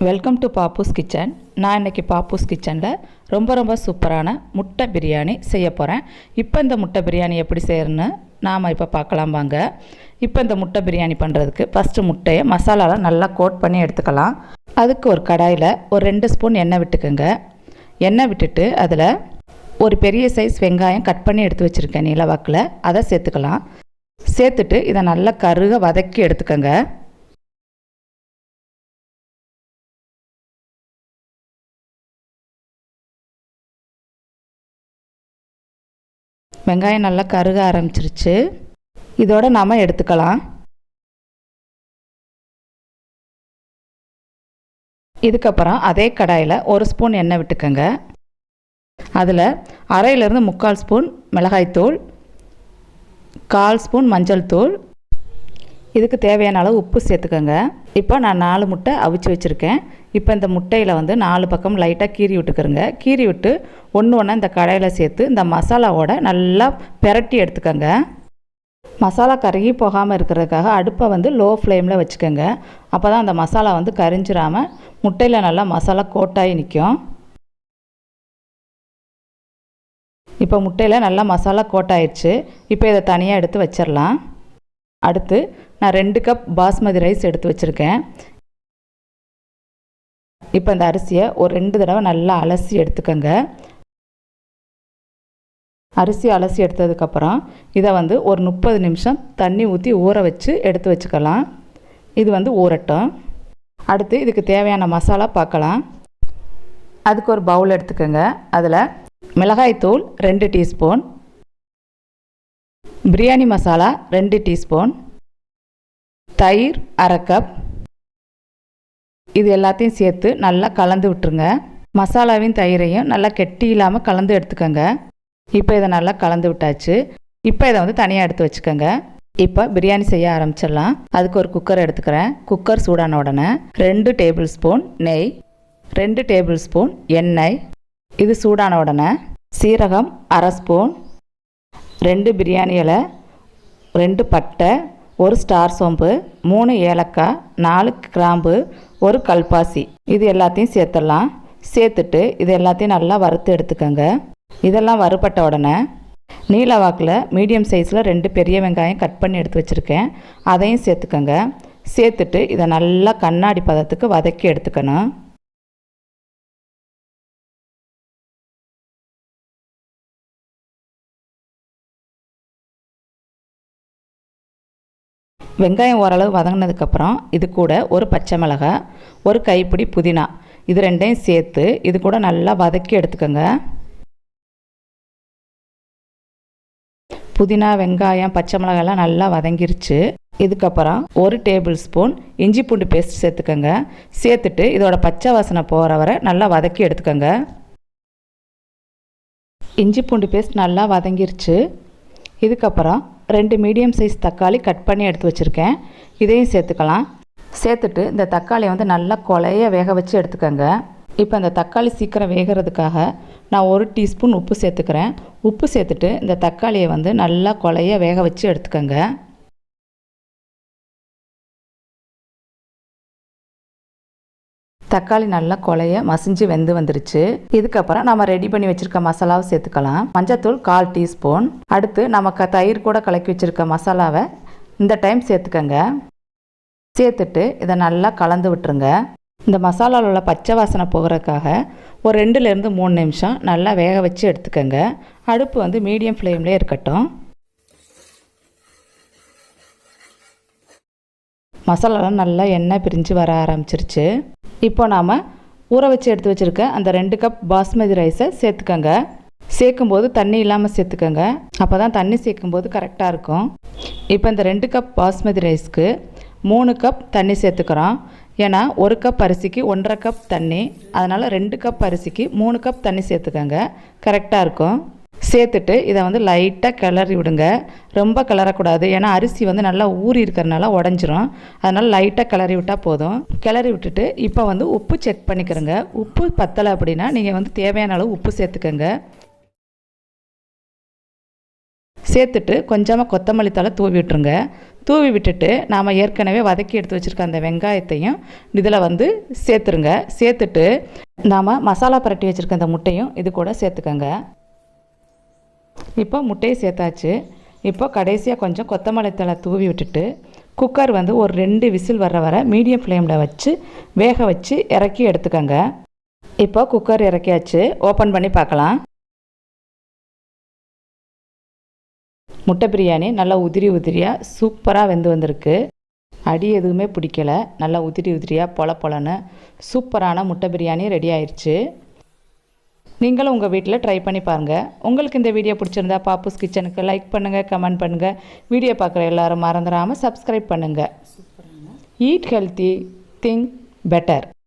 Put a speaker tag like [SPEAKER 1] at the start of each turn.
[SPEAKER 1] Welcome to Pappu's kitchen. நான் இன்றைக்கி பாப்பூஸ் கிச்சனில் ரொம்ப சூப்பரான முட்டை பிரியாணி செய்ய போகிறேன். இப்போ இந்த முட்டை பிரியாணி எப்படி செய்யணும்னு நாம் இப்போ பார்க்கலாம் வாங்க. இப்போ இந்த முட்டை பிரியாணி பண்ணுறதுக்கு ஃபஸ்ட்டு முட்டையை மசாலாவில் நல்லா கோட் பண்ணி எடுத்துக்கலாம். அதுக்கு ஒரு கடாயில் ஒரு 2 ஸ்பூன் எண்ணெய் விட்டுக்குங்க. எண்ணெய் விட்டுட்டு அதில் ஒரு பெரிய சைஸ் வெங்காயம் கட் பண்ணி எடுத்து வச்சுருக்கேன் நீளவாக்கில், அதை சேர்த்துக்கலாம். சேர்த்துட்டு இதை நல்லா கருக வதக்கி எடுத்துக்கோங்க. வெங்காயம் நல்லா கருக ஆரம்பிச்சிருச்சு. இதோட நாம் எடுத்துக்கலாம். இதுக்கப்புறம் அதே கடாயில் 1 ஸ்பூன் எண்ணெய் விட்டுக்கோங்க. அதில் அரையிலேருந்து 3/4 ஸ்பூன் மிளகாய்த்தூள், 1/4 ஸ்பூன் மஞ்சள் தூள், இதுக்கு தேவையான அளவு உப்பு சேர்த்துக்கோங்க. இப்போ நான் 4 முட்டை அவிச்சு வச்சுருக்கேன். இப்போ இந்த முட்டையில் 4 பக்கம் லைட்டாக கீறி விட்டுக்கிறேங்க. கீறி விட்டு ஒன்று இந்த கடாயில் சேர்த்து இந்த மசாலாவோட நல்லா பெரட்டி எடுத்துக்கோங்க. மசாலா கருகி போகாமல் இருக்கிறதுக்காக அடுப்பை லோ ஃப்ளேமில் வச்சுக்கோங்க. அப்போ தான் அந்த மசாலா கரிஞ்சிடாமல் முட்டையில் நல்லா மசாலா கோட்டாகி நிற்கும். இப்போ முட்டையில் நல்லா மசாலா கோட்டாயிடுச்சு. இப்போ இதை தனியாக எடுத்து வச்சிடலாம். அடுத்து நான் 2 கப் பாஸ்மதி ரைஸ் எடுத்து வச்சுருக்கேன். இப்போ இந்த அரிசியை ஒரு 2 தடவை நல்லா அலசி எடுத்துக்கோங்க. அரிசி அலசி எடுத்ததுக்கப்புறம் இதை ஒரு 30 நிமிஷம் தண்ணி ஊற்றி ஊற வச்சு எடுத்து வச்சுக்கலாம். இது ஊறட்டும். அடுத்து இதுக்கு தேவையான மசாலா பார்க்கலாம். அதுக்கு ஒரு பவுல் எடுத்துக்கோங்க. அதில் மிளகாய்த்தூள் 2 டீஸ்பூன், பிரியாணி மசாலா 2 டீஸ்பூன், தயிர் 1/2 கப், இது எல்லாத்தையும் சேர்த்து நல்லா கலந்து விட்டுருங்க. மசாலாவையும் தயிரையும் நல்லா கெட்டி இல்லாமல் கலந்து எடுத்துக்கோங்க. இப்போ இதை நல்லா கலந்து விட்டாச்சு. இப்போ இதை தனியாக எடுத்து வச்சுக்கோங்க. இப்போ பிரியாணி செய்ய ஆரம்பிச்சிடலாம். அதுக்கு ஒரு குக்கர் எடுத்துக்கிறேன். குக்கர் சூடான உடனே 2 டேபிள் ஸ்பூன் நெய், 2 டேபிள் ஸ்பூன் எண்ணெய், இது சூடான உடனே சீரகம் 1/2 ஸ்பூன், 2 பிரியாணி இலை, 2 பட்டை, 1 ஸ்டார் சோம்பு, 3 ஏலக்காய், 4 கிராம்பு, 1 கல்பாசி, இது எல்லாத்தையும் சேர்த்துடலாம். சேர்த்துட்டு இது எல்லாத்தையும் நல்லா வறுத்து எடுத்துக்கோங்க. இதெல்லாம் வறுபட்ட உடனே நீளவாக்கில் மீடியம் சைஸில் 2 பெரிய வெங்காயம் கட் பண்ணி எடுத்து வச்சுருக்கேன், அதையும் சேர்த்துக்கோங்க. சேர்த்துட்டு இதை நல்லா கண்ணாடி பதத்துக்கு வதக்கி எடுத்துக்கணும். வெங்காயம் ஓரளவு வதங்கினதுக்கப்புறம் இது கூட ஒரு பச்சை மிளகாய், ஒரு கைப்பிடி புதினா, இது 2ஐயும் சேர்த்து இது கூட நல்லா வதக்கி எடுத்துக்கோங்க. புதினா, வெங்காயம், பச்சை மிளகாயெல்லாம் நல்லா வதங்கிருச்சு. இதுக்கப்புறம் 1 டேபிள் ஸ்பூன் இஞ்சி பூண்டு பேஸ்ட் சேர்த்துக்கோங்க. சேர்த்துட்டு இதோட பச்சை வாசனை போகிற வரை நல்லா வதக்கி எடுத்துக்கோங்க. இஞ்சி பூண்டு பேஸ்ட் நல்லா வதங்கிருச்சு. இதுக்கப்புறம் 2 மீடியம் சைஸ் தக்காளி கட் பண்ணி எடுத்து வச்சுருக்கேன், இதையும் சேர்த்துக்கலாம். சேர்த்துட்டு இந்த தக்காளியை நல்லா கொலைய வேக வச்சு எடுத்துக்கோங்க. இப்போ இந்த தக்காளி சீக்கிரம் வேகிறதுக்காக நான் 1 டீஸ்பூன் உப்பு சேர்த்துக்கிறேன். உப்பு சேர்த்துட்டு இந்த தக்காளியை நல்லா கொலைய வேக வச்சு எடுத்துக்கோங்க. தக்காளி நல்லா கொலைய மசிஞ்சு வெந்து வந்துருச்சு. இதுக்கப்புறம் நம்ம ரெடி பண்ணி வச்சுருக்க மசாலாவை சேர்த்துக்கலாம். மஞ்சத்தூள் 1/4 டீஸ்பூன். அடுத்து நமக்கு தயிர் கூட கலக்கி வச்சுருக்க மசாலாவை இந்த டைம் சேர்த்துக்கோங்க. சேர்த்துட்டு இதை நல்லா கலந்து விட்டுருங்க. இந்த மசாலாவில் உள்ள பச்சை வாசனை போகிறதுக்காக ஒரு 2லேருந்து 3 நிமிஷம் நல்லா வேக வச்சு எடுத்துக்கோங்க. அடுப்பு மீடியம் ஃப்ளேம்லேயே இருக்கட்டும். மசாலாலாம் நல்லா எண்ணெய் பிரிஞ்சு வர ஆரம்பிச்சிருச்சு. இப்போ நாம் ஊற வச்சு எடுத்து வச்சுருக்க அந்த 2 கப் பாஸ்மதி ரைஸை சேர்த்துக்கோங்க. சேர்க்கும்போது தண்ணி இல்லாமல் சேர்த்துக்கோங்க. அப்போ தான் தண்ணி சேர்க்கும்போது கரெக்டாக இருக்கும். இப்போ இந்த 2 கப் பாஸ்மதி ரைஸ்க்கு 3 கப் தண்ணி சேர்த்துக்கிறோம். ஏன்னா 1 கப் அரிசிக்கு 1.5 கப் தண்ணி, அதனால் 2 கப் அரிசிக்கு 3 கப் தண்ணி சேர்த்துக்கோங்க, கரெக்டாக இருக்கும். சேர்த்துட்டு இதை லைட்டாக கிளறி விடுங்க. ரொம்ப கிளறக்கூடாது, ஏன்னா அரிசி நல்லா ஊறி இருக்கிறனால உடஞ்சிரும். அதனால் லைட்டாக கிளறி விட்டால் போதும். கிளறி விட்டுட்டு இப்போ உப்பு செக் பண்ணிக்கிறோங்க. உப்பு பத்தலை அப்படின்னா நீங்கள் தேவையான அளவு உப்பு சேர்த்துக்கோங்க. சேர்த்துட்டு கொஞ்சமாக கொத்தமல்லி தழை தூவி விட்டுருங்க. தூவி விட்டுட்டு நாம் ஏற்கனவே வதக்கி எடுத்து வச்சுருக்க அந்த வெங்காயத்தையும் இதில் வந்து சேர்த்துருங்க. சேர்த்துட்டு நாம் மசாலா பரட்டி வச்சுருக்க அந்த முட்டையும் இது கூட சேர்த்துக்கங்க. இப்போ முட்டையை சேர்த்தாச்சு. இப்போ கடைசியாக கொஞ்சம் கொத்தமல்லி தழை தூவி விட்டுட்டு குக்கர் வந்து ஒரு 2 விசில் வர மீடியம் ஃப்ளேமில் வச்சு வேக வச்சு இறக்கி எடுத்துக்கோங்க. இப்போ குக்கர் இறக்கியாச்சு. ஓப்பன் பண்ணி பார்க்கலாம். முட்டை பிரியாணி நல்லா உதிரி உதிரியாக சூப்பராக வெந்து வந்திருக்கு. அடி எதுவுமே பிடிக்கலை. நல்லா உதிரி உதிரியாக பொலன்னு சூப்பரான முட்டை பிரியாணி ரெடி ஆயிடுச்சு. நீங்களும் உங்கள் வீட்டில் ட்ரை பண்ணி பாருங்கள். உங்களுக்கு இந்த வீடியோ பிடிச்சிருந்தா பாப்புஸ் கிச்சனுக்கு லைக் பண்ணுங்கள், கமெண்ட் பண்ணுங்கள். வீடியோ பார்க்குற எல்லோரும் மறந்துடாமல் சப்ஸ்கிரைப் பண்ணுங்கள். Eat healthy, think better.